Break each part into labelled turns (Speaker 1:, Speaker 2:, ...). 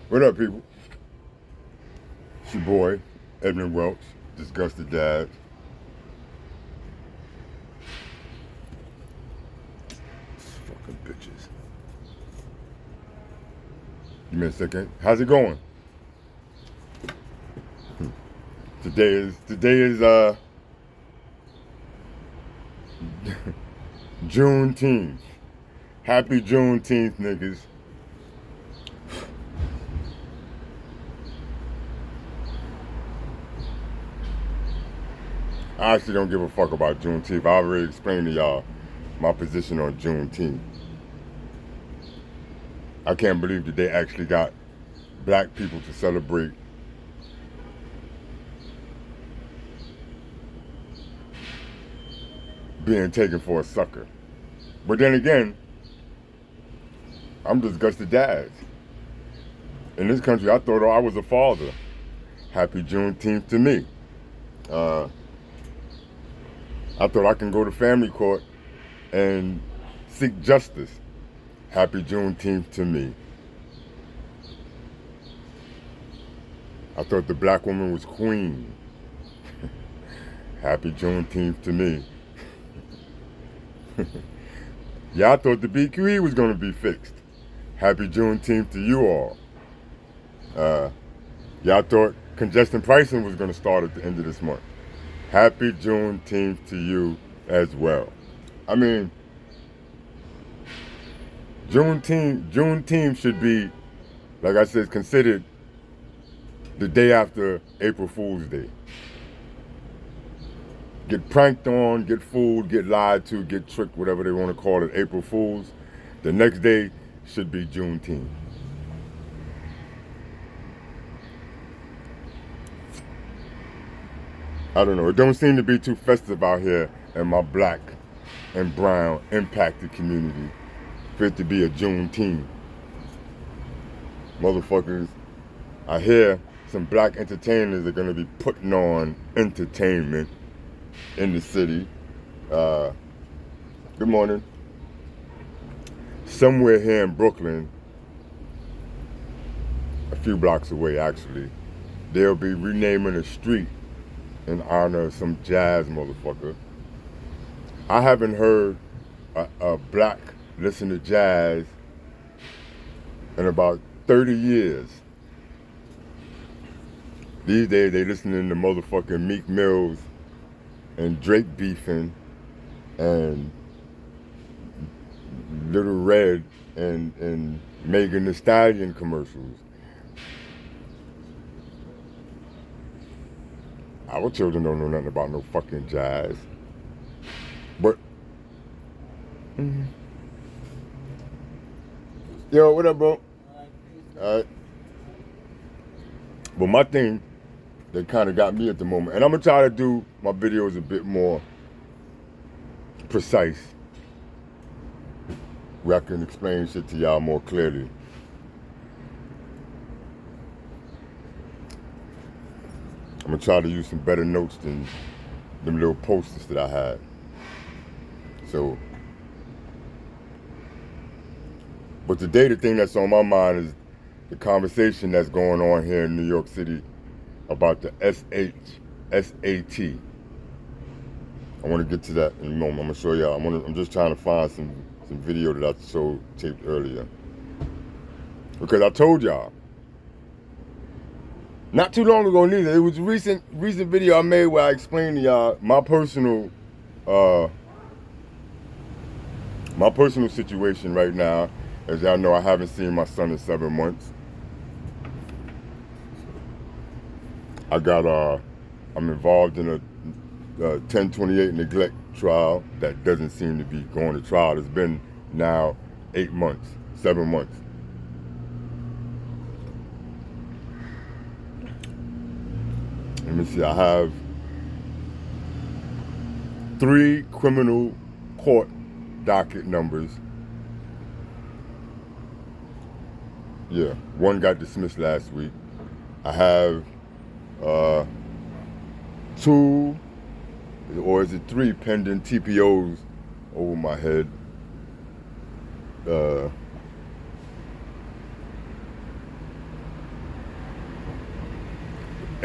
Speaker 1: What up, people? It's your boy, Edmund Welch, Disgusted Dad. Fucking bitches. Give me a second. How's it going? Today is Juneteenth. Happy Juneteenth, niggas. I actually don't give a fuck about Juneteenth. I already explained to y'all my position on Juneteenth. I can't believe that they actually got black people to celebrate being taken for a sucker. But then again, I'm disgusted dads. In this country, I thought I was a father. Happy Juneteenth to me. I thought I can go to family court and seek justice. Happy Juneteenth to me. I thought the black woman was queen. Happy Juneteenth to me. Yeah, I thought the BQE was going to be fixed. Happy Juneteenth to you all. Yeah, I thought congestion pricing was going to start at the end of this month. Happy Juneteenth to you as well. I mean, Juneteenth should be, like I said, considered the day after April Fool's Day. Get pranked on, get fooled, get lied to, get tricked, whatever they want to call it, April Fools. The next day should be Juneteenth. I don't know. It don't seem to be too festive out here in my black and brown impacted community for it to be a Juneteenth. Motherfuckers, I hear some black entertainers are going to be putting on entertainment in the city. Good morning. Somewhere here in Brooklyn, a few blocks away actually, they'll be renaming a street in honor of some jazz motherfucker. I haven't heard a black listen to jazz in about 30 years. These days they listening to motherfucking Meek Mills and Drake beefing and Little Red and Megan Thee Stallion commercials. Our children don't know nothing about no fucking jazz. But, yo, what up, bro? Alright. But my thing that kind of got me at the moment, and I'm going to try to do my videos a bit more precise, where I can explain shit to y'all more clearly. I'm going to try to use some better notes than them little posters that I had. So, but today the thing that's on my mind is the conversation that's going on here in New York City about the SAT. I want to get to that in a moment. I'm going to show y'all. I'm just trying to find some video that I taped earlier. Because I told y'all, not too long ago neither, it was a recent video I made where I explained to y'all my personal situation right now. As y'all know, I haven't seen my son in 7 months. I'm involved in a 1028 neglect trial that doesn't seem to be going to trial. It's been now 7 months. Let me see, I have 3 criminal court docket numbers. Yeah, 1 got dismissed last week. I have 2, or is it 3 pending TPOs over my head.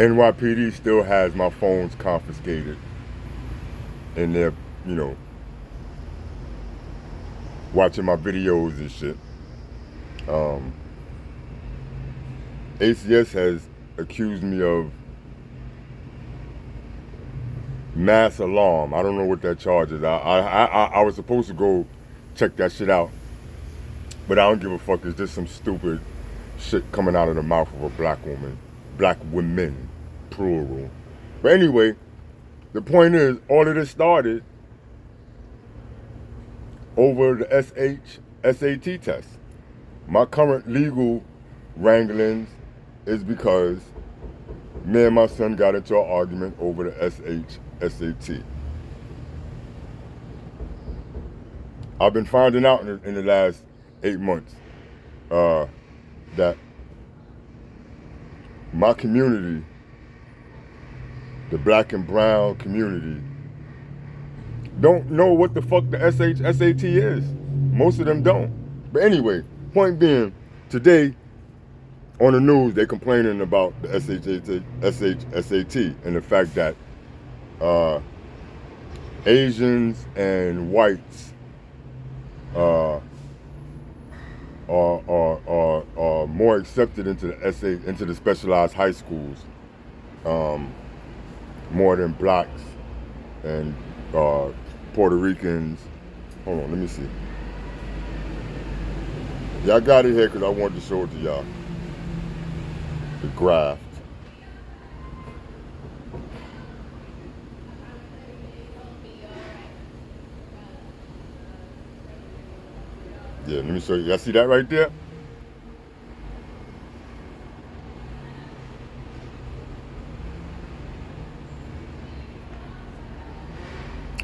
Speaker 1: NYPD still has my phones confiscated, and they're, you know, watching my videos and shit. ACS has accused me of mass alarm. I don't know what that charge is. I was supposed to go check that shit out, but I don't give a fuck. It's just some stupid shit coming out of the mouth of a black woman. Black women, plural. But anyway, the point is, all of this started over the SAT test. My current legal wranglings is because me and my son got into an argument over the SAT. I've been finding out in the last 8 months that my community, the black and brown community, don't know what the fuck the SAT is. Most of them don't. But anyway, point being, today on the news they complaining about the SAT and the fact that Asians and whites are more accepted into the specialized high schools, more than blacks and Puerto Ricans. Hold on, let me see. Yeah, I got it here because I wanted to show it to y'all. The graph. Yeah, let me show you. Y'all see that right there?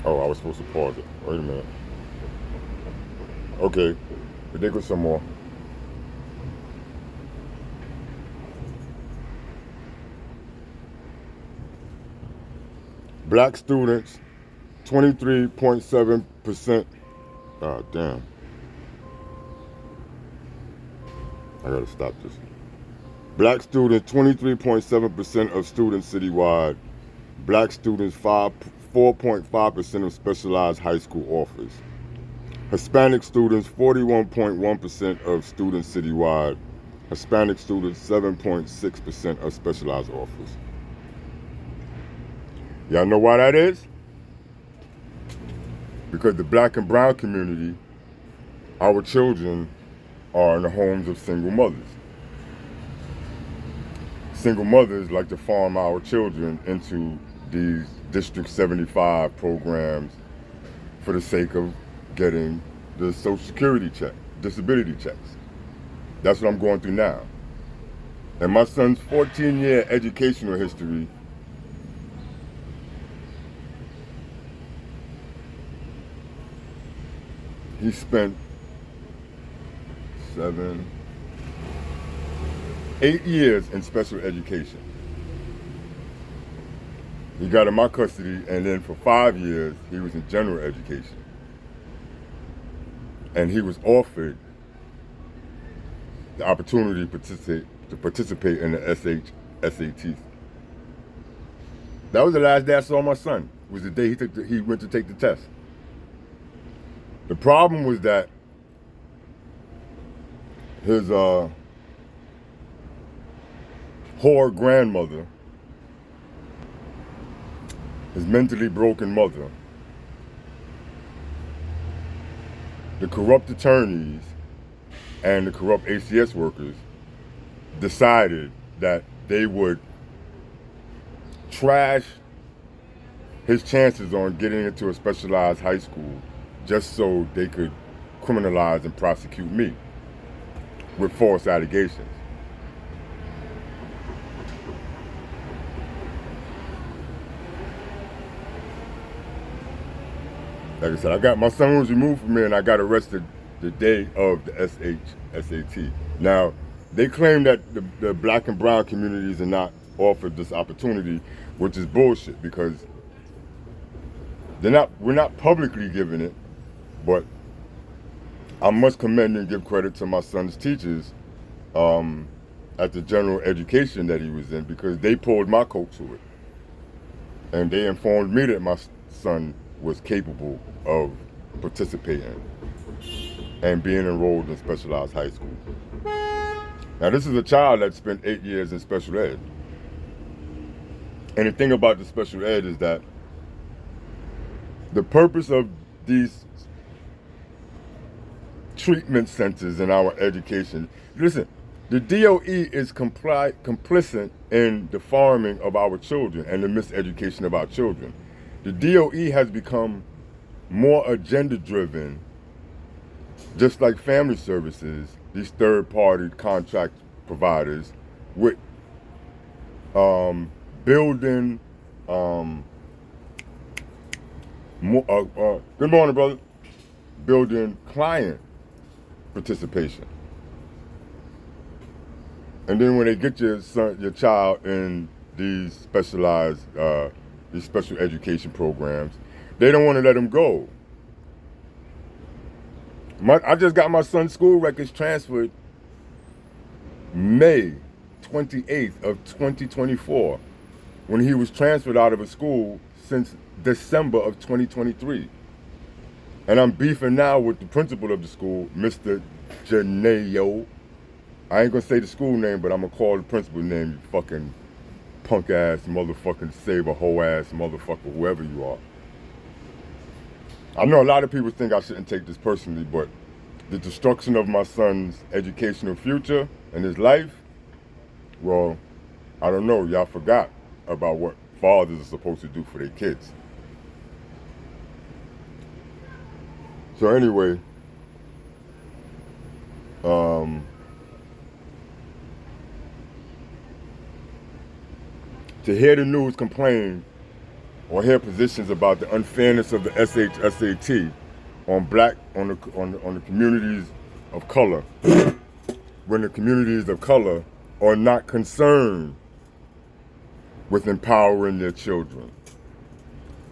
Speaker 1: Oh, I was supposed to pause it. Wait a minute. Okay, but there goes some more. Black students, 23.7%. Oh, damn. I gotta stop this. Black students, 23.7% of students citywide. Black students, 4.5% of specialized high school offers. Hispanic students, 41.1% of students citywide. Hispanic students, 7.6% of specialized offers. Y'all know why that is? Because the black and brown community, our children are in the homes of single mothers. Single mothers like to farm our children into these District 75 programs for the sake of getting the Social Security check, disability checks. That's what I'm going through now. And my son's 14-year educational history he spent 8 years in special education. He got in my custody, and then for 5 years, he was in general education. And he was offered the opportunity to participate in the SATs. That was the last day I saw my son. It was the day he went to take the test. The problem was that his whore grandmother, his mentally broken mother, the corrupt attorneys, and the corrupt ACS workers decided that they would trash his chances on getting into a specialized high school just so they could criminalize and prosecute me with false allegations. Like I said, my son was removed from me and I got arrested the day of the SAT. Now, they claim that the black and brown communities are not offered this opportunity, which is bullshit because we're not publicly giving it, but I must commend and give credit to my son's teachers at the general education that he was in because they pulled my coat to it. And they informed me that my son was capable of participating and being enrolled in specialized high school. Now, this is a child that spent 8 years in special ed. And the thing about the special ed is that the purpose of these treatment centers in our education, listen, the DOE is complicit in the farming of our children and the miseducation of our children. The DOE has become more agenda-driven, just like family services, these third-party contract providers, with building, good morning, brother, building client participation. And then when they get your child in these specialized, these special education programs, they don't want to let them go. I just got my son's school records transferred May 28th of 2024, when he was transferred out of a school since December of 2023. And I'm beefing now with the principal of the school, Mr. Janeo. I ain't gonna say the school name, but I'm gonna call the principal name, you fucking punk ass motherfucking saber hoe ass motherfucker, whoever you are. I know a lot of people think I shouldn't take this personally, but the destruction of my son's educational future and his life, well, I don't know, y'all forgot about what fathers are supposed to do for their kids. So anyway, to hear the news complain or hear positions about the unfairness of the SAT on the communities of color, when the communities of color are not concerned with empowering their children.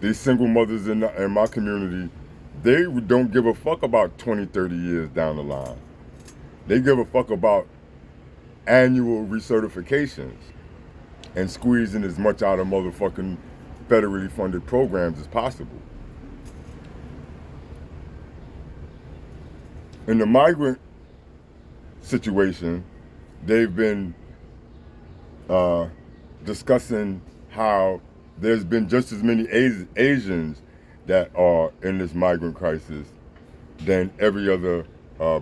Speaker 1: These single mothers in my community, they don't give a fuck about 20, 30 years down the line. They give a fuck about annual recertifications and squeezing as much out of motherfucking federally funded programs as possible. In the migrant situation, they've been discussing how there's been just as many Asians that are in this migrant crisis than every other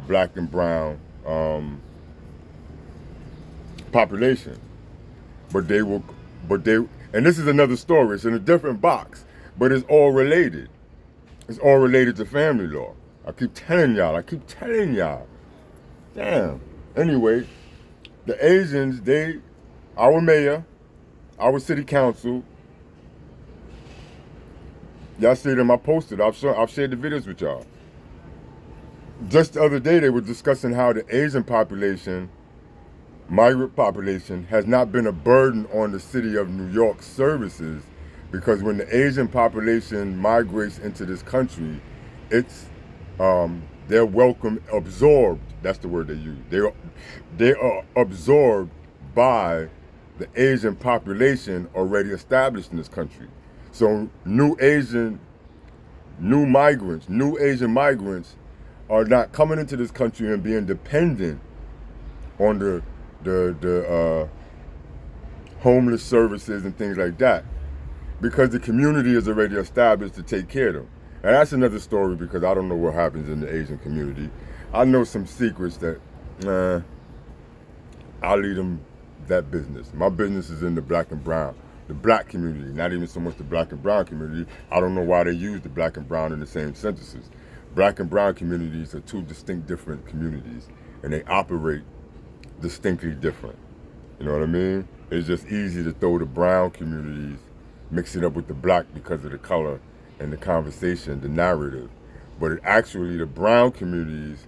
Speaker 1: black and brown population. And this is another story. It's in a different box, but it's all related. It's all related to family law. I keep telling y'all. Damn. Anyway, the Asians, our mayor, our city council, y'all see them, I posted, I've shared the videos with y'all. Just the other day, they were discussing how the Asian population, migrant population, has not been a burden on the city of New York services, because when the Asian population migrates into this country, it's they're welcome, absorbed. That's the word they use. They are absorbed by the Asian population already established in this country. So new Asian migrants are not coming into this country and being dependent on the homeless services and things like that, because the community is already established to take care of them. And that's another story, because I don't know what happens in the Asian community. I know some secrets that, I'll leave them that business. My business is in the black and brown, the black community, not even so much the black and brown community. I don't know why they use the black and brown in the same sentences. Black and brown communities are two distinct different communities, and they operate distinctly different. You know what I mean? It's just easy to throw the brown communities, mix it up with the black because of the color and the conversation, the narrative. But actually the brown communities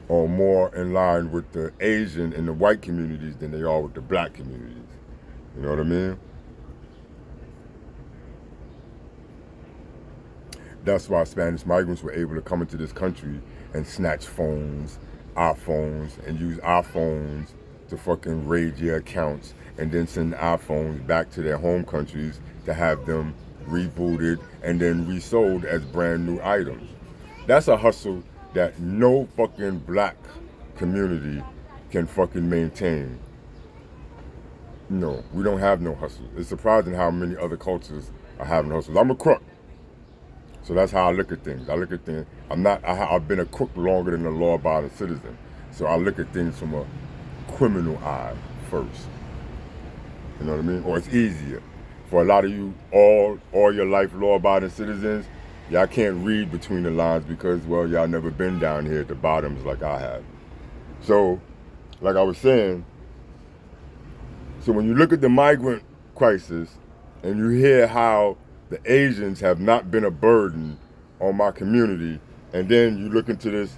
Speaker 1: are more in line with the Asian and the white communities than they are with the black communities. You know what I mean? That's why Spanish migrants were able to come into this country and snatch phones, our phones, and use our phones to fucking raid your accounts and then send iPhones back to their home countries to have them rebooted and then resold as brand new items. That's a hustle that no fucking black community can fucking maintain. No, we don't have no hustle. It's surprising how many other cultures are having hustles. I'm a crook. So that's how I look at things. I look at things, I've been a crook longer than a law-abiding citizen. So I look at things from a criminal eye first. You know what I mean? Or it's easier. For a lot of you, all your life law-abiding citizens, y'all can't read between the lines because, well, y'all never been down here at the bottoms like I have. So, like I was saying, so when you look at the migrant crisis and you hear how the Asians have not been a burden on my community, and then you look into this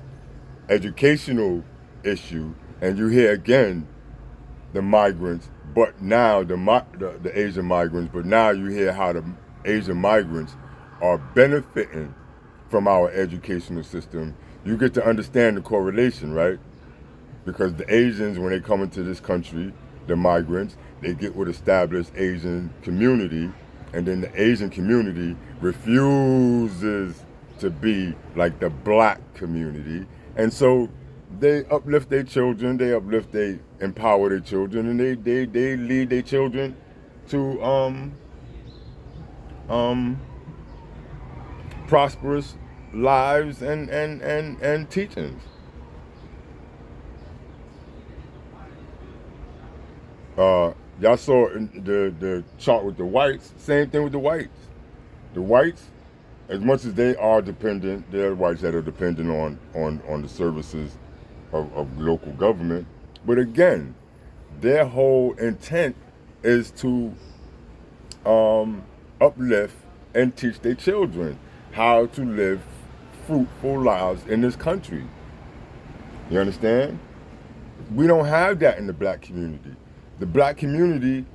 Speaker 1: educational issue and you hear again the migrants, but now the Asian migrants, but now you hear how the Asian migrants are benefiting from our educational system, you get to understand the correlation, right? Because the Asians, when they come into this country, the migrants, they get with established Asian community, and then the Asian community refuses to be like the black community. And so they uplift their children, they empower their children, and they lead their children to prosperous lives and teachings. Y'all saw in the chart with the whites, same thing with the whites. The whites, as much as they are dependent, there are whites that are dependent on the services of local government. But again, their whole intent is to uplift and teach their children how to live fruitful lives in this country. You understand? We don't have that in the black community. The black community,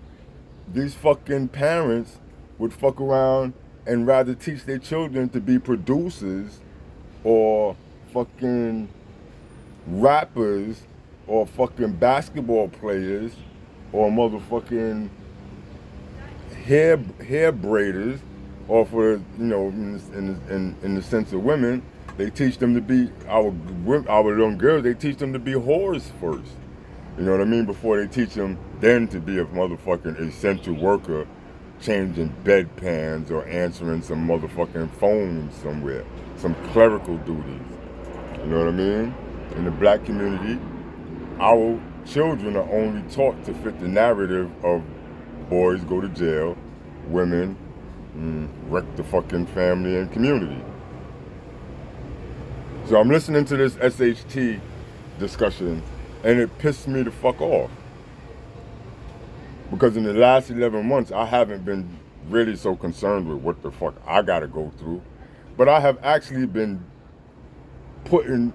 Speaker 1: these fucking parents would fuck around and rather teach their children to be producers or fucking rappers or fucking basketball players or motherfucking hair braiders, or for, you know, in the sense of women, they teach them to be, our young girls, they teach them to be whores first. You know what I mean? Before they teach them then to be a motherfucking essential worker, changing bedpans or answering some motherfucking phone somewhere, some clerical duties. You know what I mean? In the black community, our children are only taught to fit the narrative of boys go to jail, women wreck the fucking family and community. So I'm listening to this SHT discussion and it pissed me the fuck off. Because in the last 11 months, I haven't been really so concerned with what the fuck I gotta go through. But I have actually been putting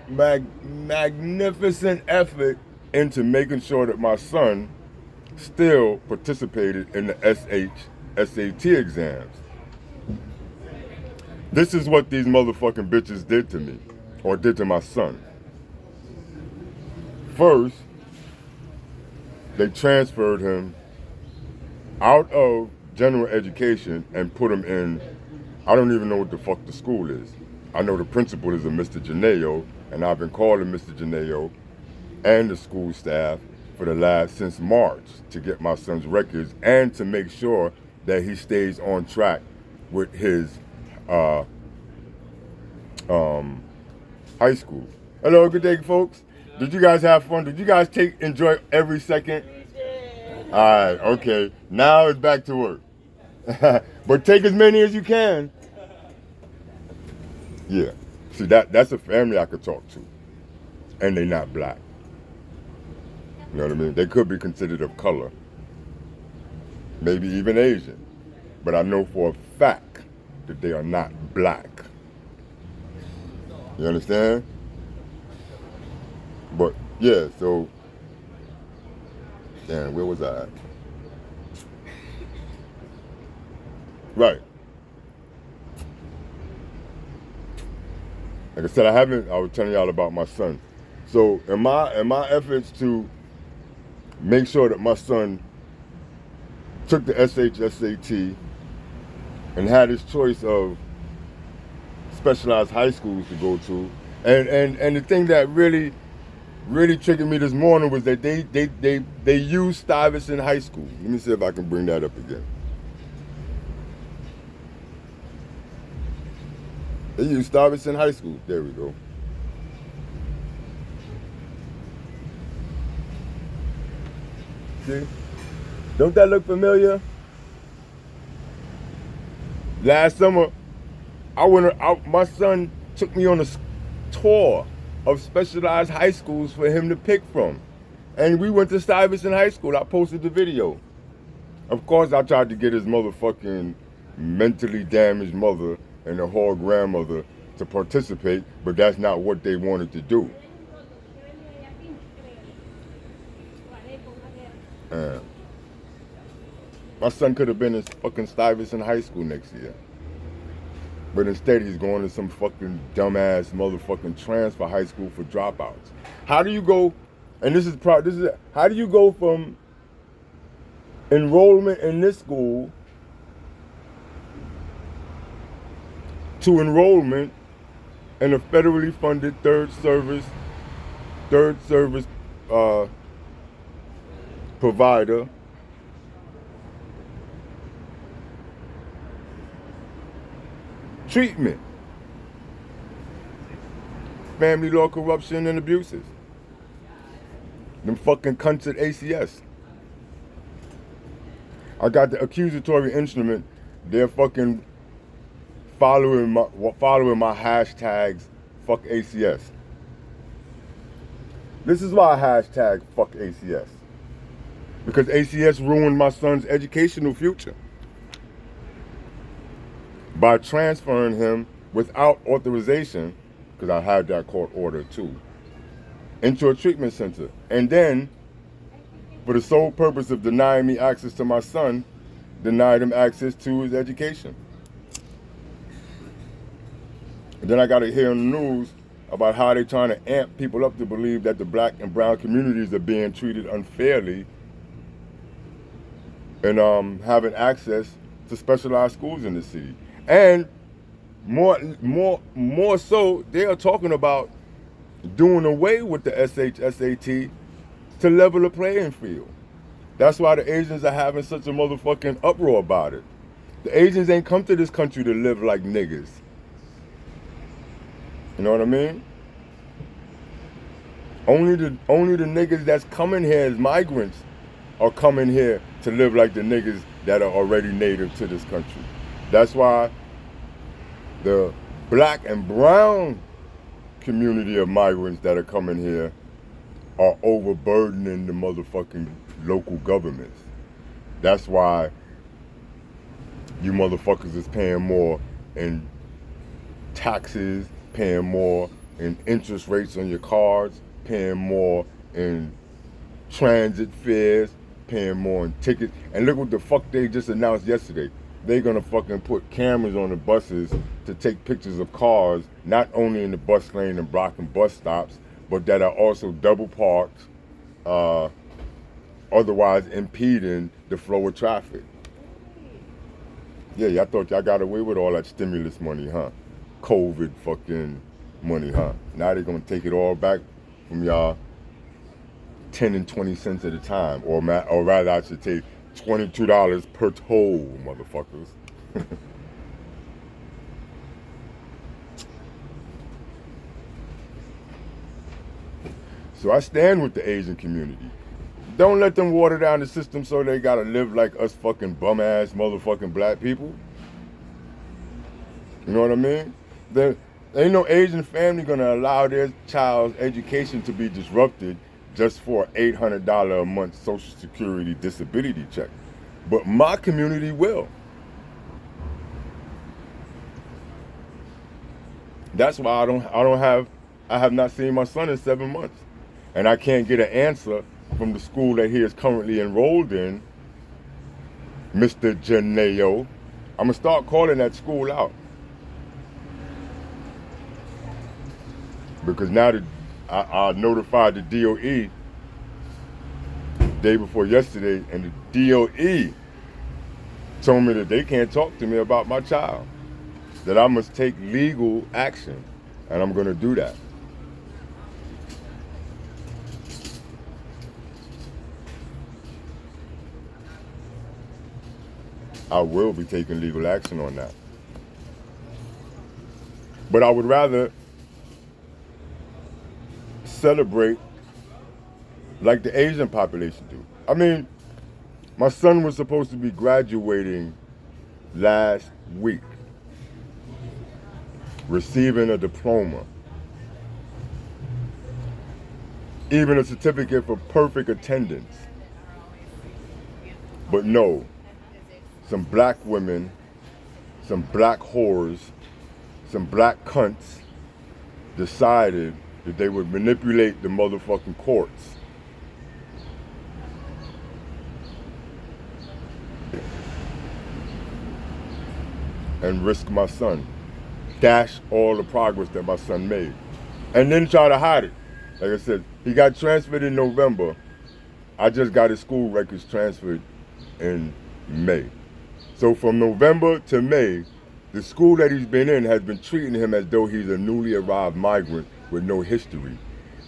Speaker 1: magnificent effort into making sure that my son still participated in the SAT exams. This is what these motherfucking bitches did to me, or did to my son. First, they transferred him out of general education and put him in, I don't even know what the fuck the school is. I know the principal is a Mr. Janeo, and I've been calling Mr. Janeo and the school staff for since March to get my son's records and to make sure that he stays on track with his high school. Hello, good day, folks. Did you guys have fun? Did you guys enjoy every second? All right, okay. Now it's back to work. But take as many as you can. Yeah. See, that's a family I could talk to. And they're not black. You know what I mean? They could be considered of color. Maybe even Asian. But I know for a fact that they are not black. You understand? But yeah, so damn, where was I at? Right. Like I said, I was telling y'all about my son. So in my efforts to make sure that my son took the SHSAT and had his choice of specialized high schools to go to. And the thing that really triggered me this morning was that they used Stuyvesant High School. Let me see if I can bring that up again. They used Stuyvesant High School. There we go. See? Don't that look familiar? Last summer, my son took me on a tour of specialized high schools for him to pick from. And we went to Stuyvesant High School. I posted the video. Of course, I tried to get his motherfucking mentally damaged mother and her whole grandmother to participate, but that's not what they wanted to do. My son could have been in fucking Stuyvesant High School next year. But instead, he's going to some fucking dumbass motherfucking transfer high school for dropouts. How do you go, and how do you go from enrollment in this school to enrollment in a federally funded third service provider treatment, family law corruption and abuses? Them fucking cunts at ACS. I got the accusatory instrument. They're fucking following my hashtags. Fuck ACS. This is why I hashtag fuck ACS. Because ACS ruined my son's educational future by transferring him without authorization, because I had that court order too, into a treatment center. And then, for the sole purpose of denying me access to my son, denied him access to his education. And then I got to hear on the news about how they're trying to amp people up to believe that the black and brown communities are being treated unfairly and having access to specialized schools in the city. And more so, they are talking about doing away with the SHSAT to level the playing field. That's why the Asians are having such a motherfucking uproar about it. The Asians ain't come to this country to live like niggas. You know what I mean? Only the niggas that's coming here as migrants are coming here to live like the niggas that are already native to this country. That's why the black and brown community of migrants that are coming here are overburdening the motherfucking local governments. That's why you motherfuckers is paying more in taxes, paying more in interest rates on your cards, paying more in transit fares, paying more in tickets. And look what the fuck they just announced yesterday. They're gonna fucking put cameras on the buses to take pictures of cars, not only in the bus lane and blocking bus stops, but that are also double parked, otherwise impeding the flow of traffic. Yeah, y'all thought y'all got away with all that stimulus money, huh? COVID fucking money, huh? Now they're gonna take it all back from y'all 10 and 20 cents at a time, or rather I should say $22 per toll, motherfuckers. So I stand with the Asian community. Don't let them water down the system so they gotta live like us fucking bum ass motherfucking black people. You know what I mean? There ain't no Asian family gonna allow their child's education to be disrupted just for an $800 a month Social Security disability check. But my community will. That's why I have not seen my son in 7 months. And I can't get an answer from the school that he is currently enrolled in, Mr. Janeo. I'm gonna start calling that school out. Because now that I notified the DOE day before yesterday, and the DOE told me that they can't talk to me about my child, that I must take legal action, and I'm going to do that. I will be taking legal action on that. But I would rather celebrate like the Asian population do. I mean, my son was supposed to be graduating last week, receiving a diploma, even a certificate for perfect attendance. But no, some black women, some black whores, some black cunts decided that they would manipulate the motherfucking courts. And risk my son, dash all the progress that my son made, and then try to hide it. Like I said, he got transferred in November. I just got his school records transferred in May. So from November to May, the school that he's been in has been treating him as though he's a newly arrived migrant with no history.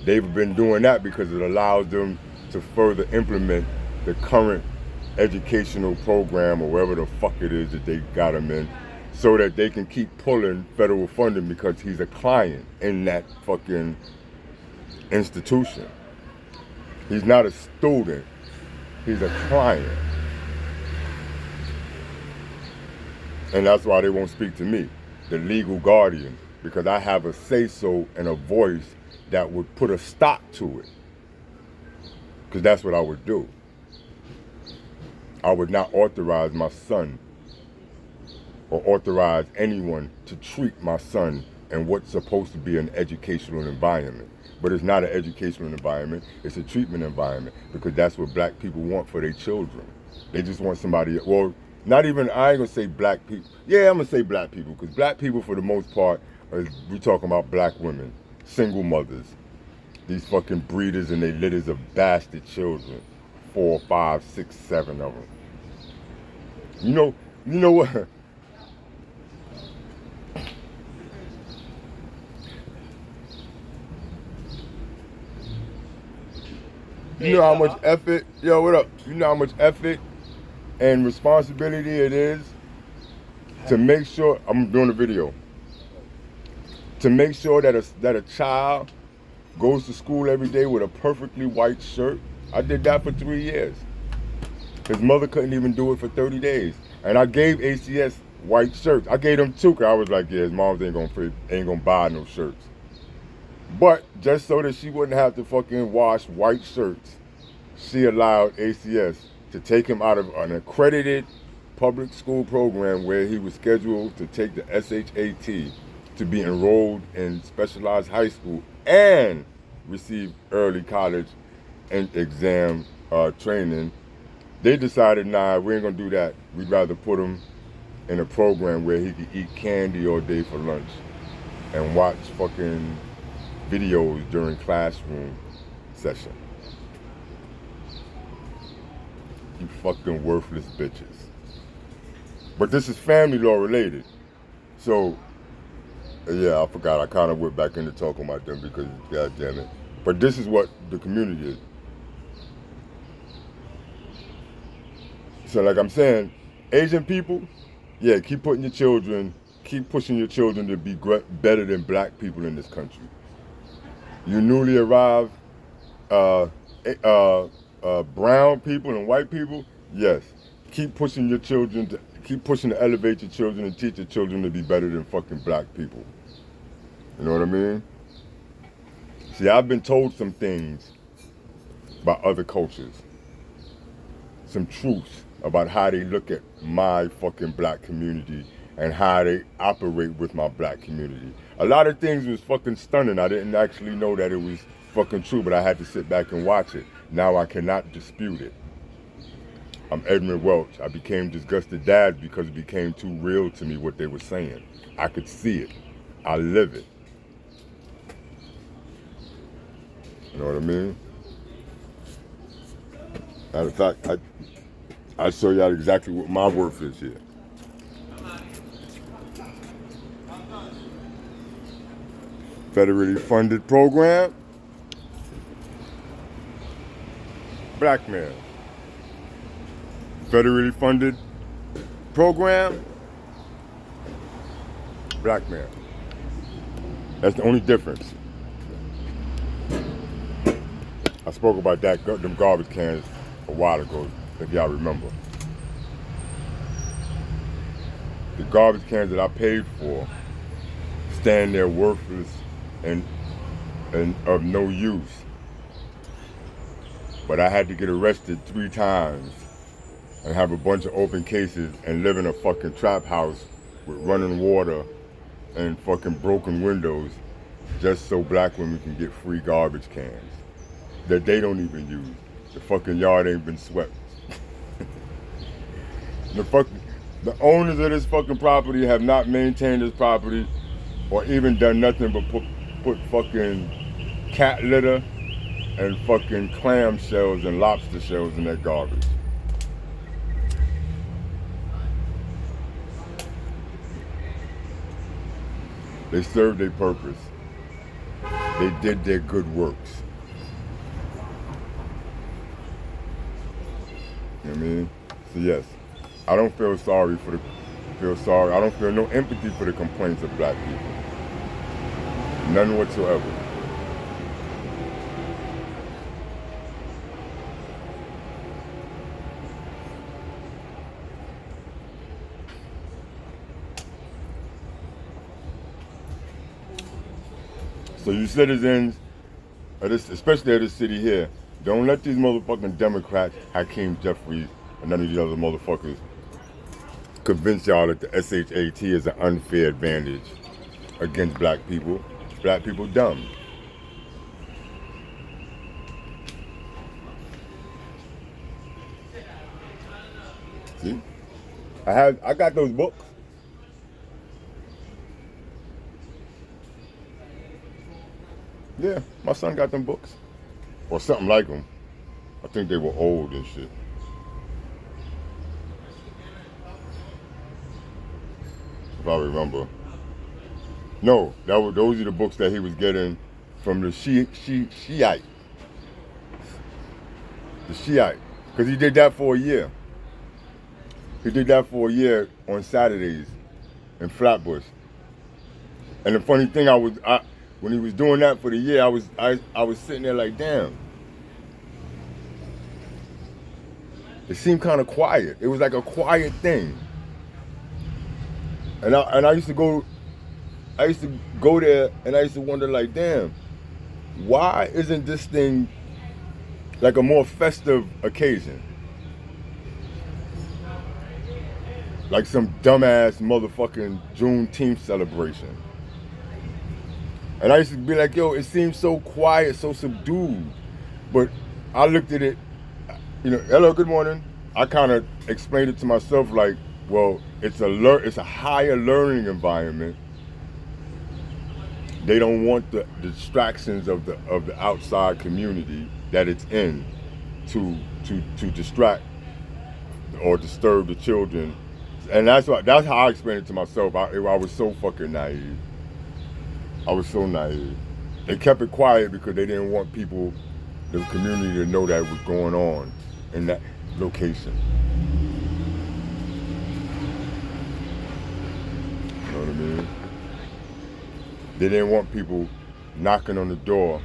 Speaker 1: They've been doing that because it allows them to further implement the current educational program or whatever the fuck it is that they got him in, so that they can keep pulling federal funding because he's a client in that fucking institution. He's not a student, he's a client. And that's why they won't speak to me, the legal guardian, because I have a say-so and a voice that would put a stop to it. Because that's what I would do. I would not authorize my son or authorize anyone to treat my son in what's supposed to be an educational environment. But it's not an educational environment, it's a treatment environment, because that's what black people want for their children. They just want somebody, well, not even, I ain't gonna say black people. Yeah, I'm gonna say black people, because black people for the most part, we talking about black women, single mothers, these fucking breeders and they litters of bastard children, 4, 5, 6, 7 of them. You know what? You know how much effort, yo, what up? You know how much effort and responsibility it is to make sure, I'm doing a video, to make sure that a child goes to school every day with a perfectly white shirt. I did that for 3 years. His mother couldn't even do it for 30 days. And I gave ACS white shirts. I gave them 2 because I was like, yeah, his mom ain't gonna buy no shirts. But just so that she wouldn't have to fucking wash white shirts, she allowed ACS to take him out of an accredited public school program where he was scheduled to take the SHAT to be enrolled in specialized high school and receive early college and exam training. They decided, nah, we ain't gonna do that. We'd rather put him in a program where he could eat candy all day for lunch and watch fucking videos during classroom session. You fucking worthless bitches. But this is family law related. So, yeah, I forgot. I kind of went back into talking about them because, god damn it. But this is what the community is. So like I'm saying, Asian people, yeah, keep pushing your children to be better than black people in this country. You newly arrived brown people and white people, yes, keep pushing to elevate your children and teach your children to be better than fucking black people. You know what I mean? See, I've been told some things by other cultures, some truths about how they look at my fucking black community and how they operate with my black community. A lot of things was fucking stunning. I didn't actually know that it was fucking true, but I had to sit back and watch it. Now I cannot dispute it. I'm Edmund Welch. I became Disgusted Dad because it became too real to me what they were saying. I could see it. I live it. You know what I mean? Matter of fact, I'll show y'all exactly what my worth is here. Federally funded program, blackmail. Federally funded program, blackmail. That's the only difference. I spoke about them garbage cans a while ago, if y'all remember. The garbage cans that I paid for stand there worthless and of no use. But I had to get arrested 3 times and have a bunch of open cases and live in a fucking trap house with running water and fucking broken windows just so black women can get free garbage cans that they don't even use. The fucking yard ain't been swept. The owners of this fucking property have not maintained this property or even done nothing but put fucking cat litter and fucking clam shells and lobster shells in that garbage. They served their purpose. They did their good works. You know what I mean? So yes, I don't feel sorry I don't feel no empathy for the complaints of black people. None whatsoever. So you citizens, especially of this city here, don't let these motherfucking Democrats, Hakeem Jeffries, and none of these other motherfuckers convince y'all that the SHAT is an unfair advantage against black people. Black people dumb. See? I got those books. Yeah, my son got them books. Or something like them. I think they were old and shit. If I remember. No, those are the books that he was getting from the Shiite. The Shiite. Because he did that for a year. He did that for a year on Saturdays in Flatbush. And the funny thing, when he was doing that for the year, I was sitting there like, damn. It seemed kind of quiet. It was like a quiet thing. And I used to go there and I used to wonder like, damn, why isn't this thing like a more festive occasion? Like some dumbass motherfucking Juneteenth celebration. And I used to be like, yo, it seems so quiet, so subdued. But I looked at it, hello, good morning. I kind of explained it to myself like, well, it's a higher learning environment. They don't want the distractions of the outside community that it's in to distract or disturb the children. And that's how I explained it to myself. I was so fucking naive. I was so naive. They kept it quiet because they didn't want people, the community, to know that was going on in that location. You know what I mean? They didn't want people knocking on the door,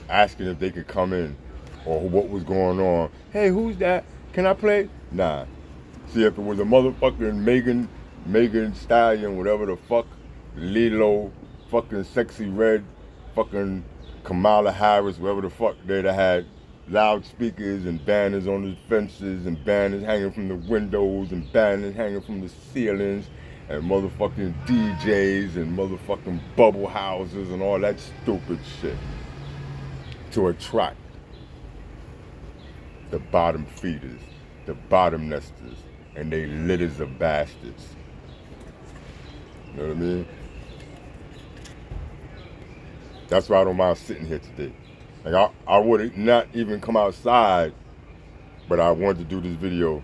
Speaker 1: asking if they could come in or what was going on. Hey, who's that? Can I play? Nah. See, if it was a motherfucking Megan Stallion, whatever the fuck, Lilo, fucking Sexy Red, fucking Kamala Harris, whatever the fuck, they'd have had loudspeakers and banners on the fences and banners hanging from the windows and banners hanging from the ceilings and motherfucking DJs and motherfucking bubble houses and all that stupid shit to attract the bottom feeders, the bottom nesters, and they litters of bastards. You know what I mean? That's why I don't mind sitting here today. Like I would not even come outside But I wanted to do this video,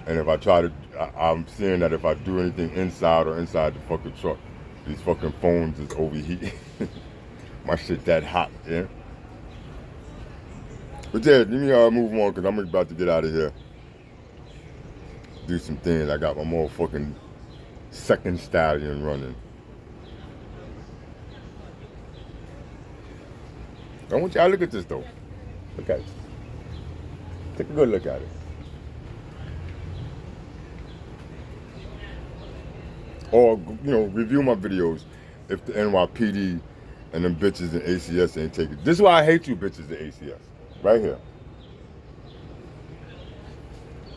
Speaker 1: and if I try to, I'm seeing that if I do anything inside or inside the fucking truck, these fucking phones is overheating. My shit that hot, yeah. But yeah, let me move on because I'm about to get out of here. Do some things. I got my motherfucking second stallion running. I want y'all to look at this though. Look at it. Take a good look at it. Or, you know, review my videos if the NYPD and them bitches in ACS ain't taking. This is why I hate you bitches in ACS. Right here.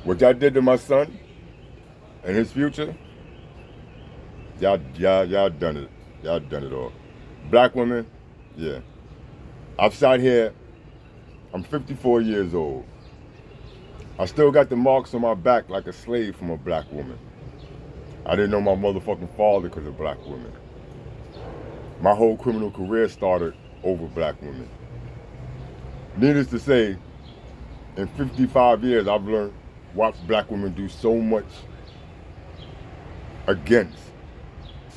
Speaker 1: What y'all did to my son and his future, y'all done it. Y'all done it all. Black women, yeah. I've sat here, I'm 54 years old. I still got the marks on my back like a slave from a black woman. I didn't know my motherfucking father because of black women. My whole criminal career started over black women. Needless to say, in 55 years, I've watched black women do so much against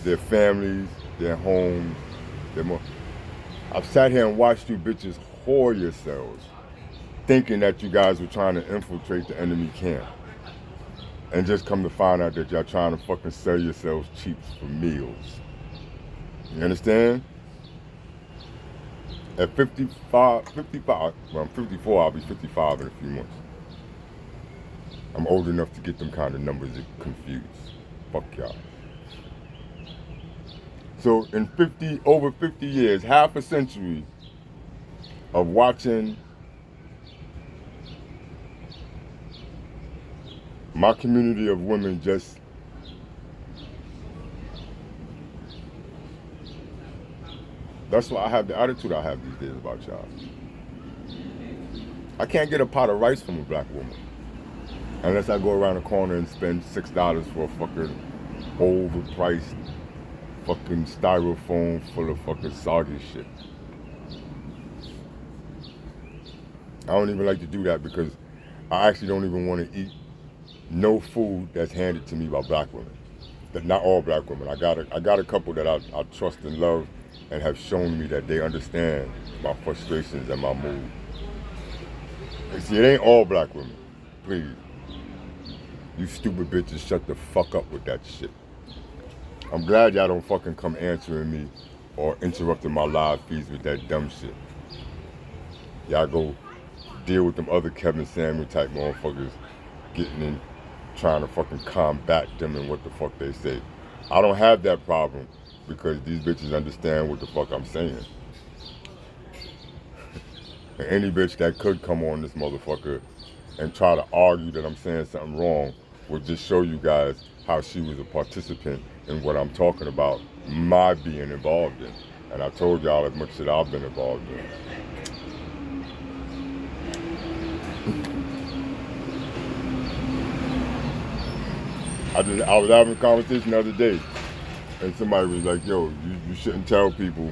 Speaker 1: their families, their homes, I've sat here and watched you bitches whore yourselves, thinking that you guys were trying to infiltrate the enemy camp. And just come to find out that y'all trying to fucking sell yourselves cheap for meals. You understand? At 55, well, I'm 54, I'll be 55 in a few months. I'm old enough to get them kind of numbers confused. Fuck y'all. So in over 50 years, half a century of watching my community of women just that's why I have the attitude I have these days about y'all. I can't get a pot of rice from a black woman unless I go around the corner and spend $6 for a fucking overpriced fucking styrofoam full of fucking soggy shit. I don't even like to do that because I actually don't even want to eat no food that's handed to me by black women. But not all black women. I got a couple that I trust and love and have shown me that they understand my frustrations and my mood. And see, it ain't all black women. Please. You stupid bitches, shut the fuck up with that shit. I'm glad y'all don't fucking come answering me or interrupting my live feeds with that dumb shit. Y'all go deal with them other Kevin Samuel type motherfuckers getting in, trying to fucking combat them and what the fuck they say. I don't have that problem because these bitches understand what the fuck I'm saying. And any bitch that could come on this motherfucker and try to argue that I'm saying something wrong will just show you guys how she was a participant in what I'm talking about, my being involved in. And I told y'all as much shit I've been involved in. I was having a conversation the other day, and somebody was like, yo, you shouldn't tell people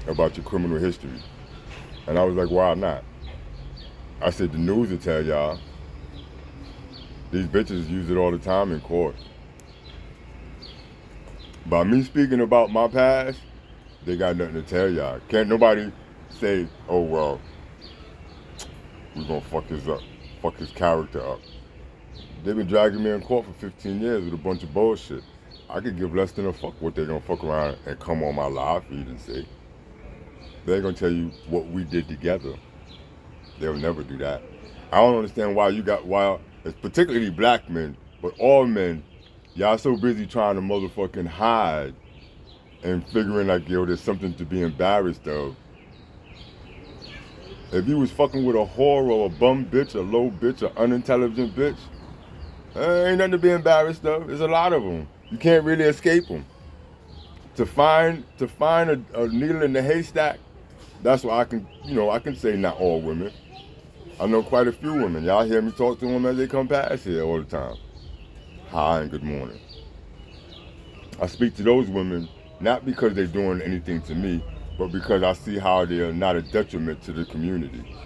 Speaker 1: about your criminal history. And I was like, why not? I said, the news will tell y'all. These bitches use it all the time in court. By me speaking about my past, they got nothing to tell y'all. Can't nobody say, oh, well, we're gonna fuck his character up. They've been dragging me in court for 15 years with a bunch of bullshit. I could give less than a fuck what they're gonna fuck around and come on my live feed and say. They're gonna tell you what we did together. They'll never do that. I don't understand why it's particularly black men, but all men, y'all so busy trying to motherfucking hide and figuring like, yo, there's something to be embarrassed of. If you was fucking with a whore or a bum bitch, a low bitch, an unintelligent bitch, ain't nothing to be embarrassed of. There's a lot of them. You can't really escape them. To find a needle in the haystack, that's why I can say not all women. I know quite a few women. Y'all hear me talk to them as they come past here all the time. Hi and good morning. I speak to those women not because they're doing anything to me, but because I see how they're not a detriment to the community.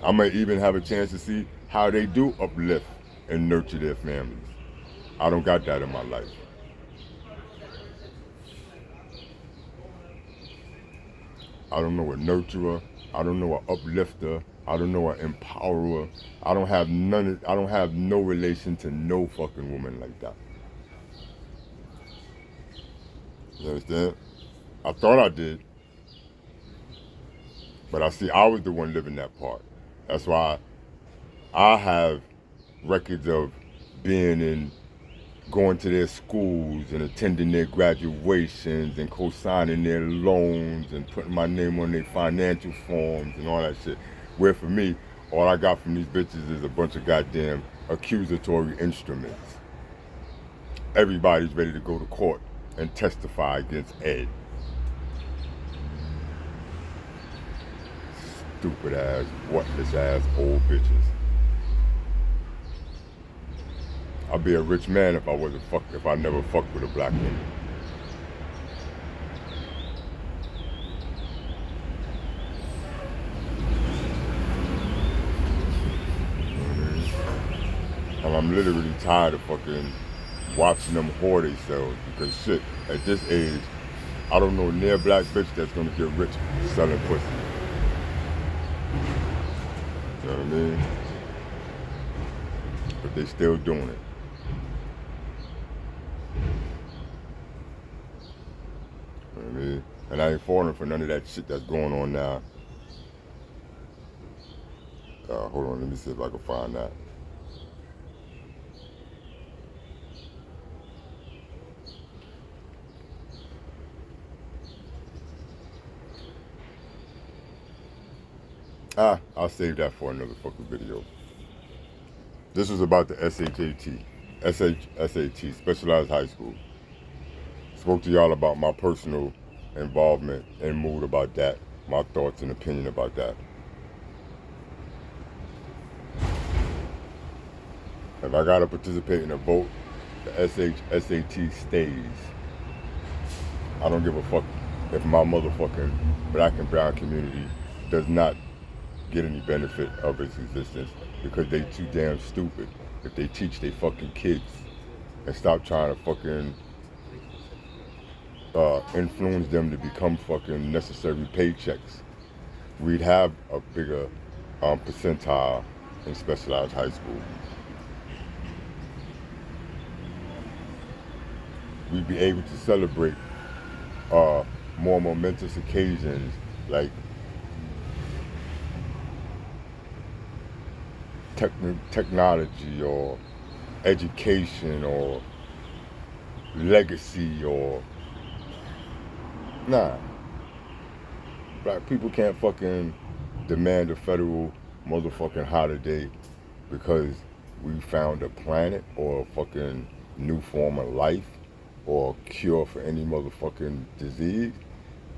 Speaker 1: I might even have a chance to see how they do uplift and nurture their families. I don't got that in my life. I don't know a nurturer. I don't know an uplifter. I don't know an empowerer. I don't have none. I don't have no relation to no fucking woman like that. You understand? I thought I did, but I see I was the one living that part. That's why I have records of being in, going to their schools and attending their graduations and co-signing their loans and putting my name on their financial forms and all that shit. Where for me, all I got from these bitches is a bunch of goddamn accusatory instruments. Everybody's ready to go to court and testify against Ed. Stupid ass, worthless ass old bitches. I'd be a rich man if I never fucked with a black woman. And I'm literally tired of fucking watching them whore themselves because shit, at this age, I don't know near black bitch that's gonna get rich selling pussy. You know what I mean? But they still doing it. You know what I mean? And I ain't falling for none of that shit that's going on now. Hold on, let me see if I can find that. I'll save that for another fucking video. This was about the SHAT, Specialized High School. Spoke to y'all about my personal involvement and mood about that, my thoughts and opinion about that. If I gotta participate in a vote, the SHAT stays. I don't give a fuck if my motherfucking black and brown community does not get any benefit of its existence because they too damn stupid. If they teach they fucking kids and stop trying to fucking influence them to become fucking necessary paychecks, we'd have a bigger percentile in specialized high school. We'd be able to celebrate more momentous occasions like technology or education or legacy or nah. Black people can't fucking demand a federal motherfucking holiday because we found a planet or a fucking new form of life or a cure for any motherfucking disease.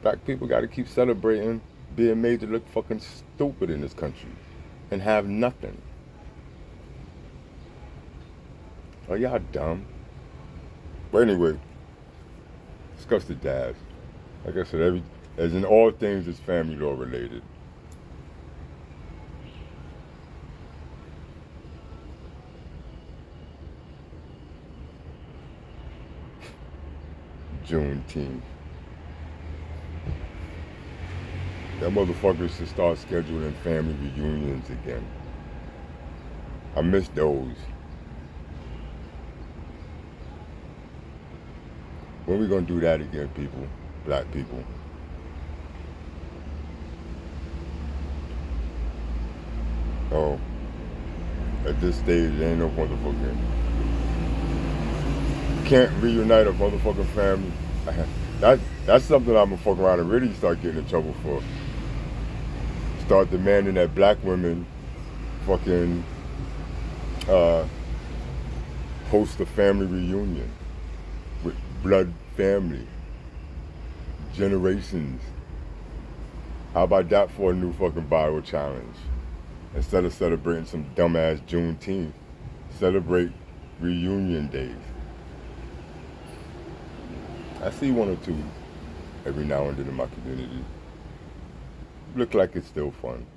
Speaker 1: Black people gotta keep celebrating being made to look fucking stupid in this country and have nothing. Are y'all dumb? But anyway, discuss the dads. Like I said, as in all things, it's family law related. Juneteenth. That motherfucker should start scheduling family reunions again. I miss those. When we gonna do that again, people? Black people. Oh, at this stage, there ain't no motherfucking. Can't reunite a motherfucking family. That's something I'm gonna fuck around and really start getting in trouble for. Start demanding that black women fucking host a family reunion with blood family, generations. How about that for a new fucking viral challenge? Instead of celebrating some dumbass Juneteenth, celebrate reunion days. I see one or two every now and then in my community. Look like it's still fun.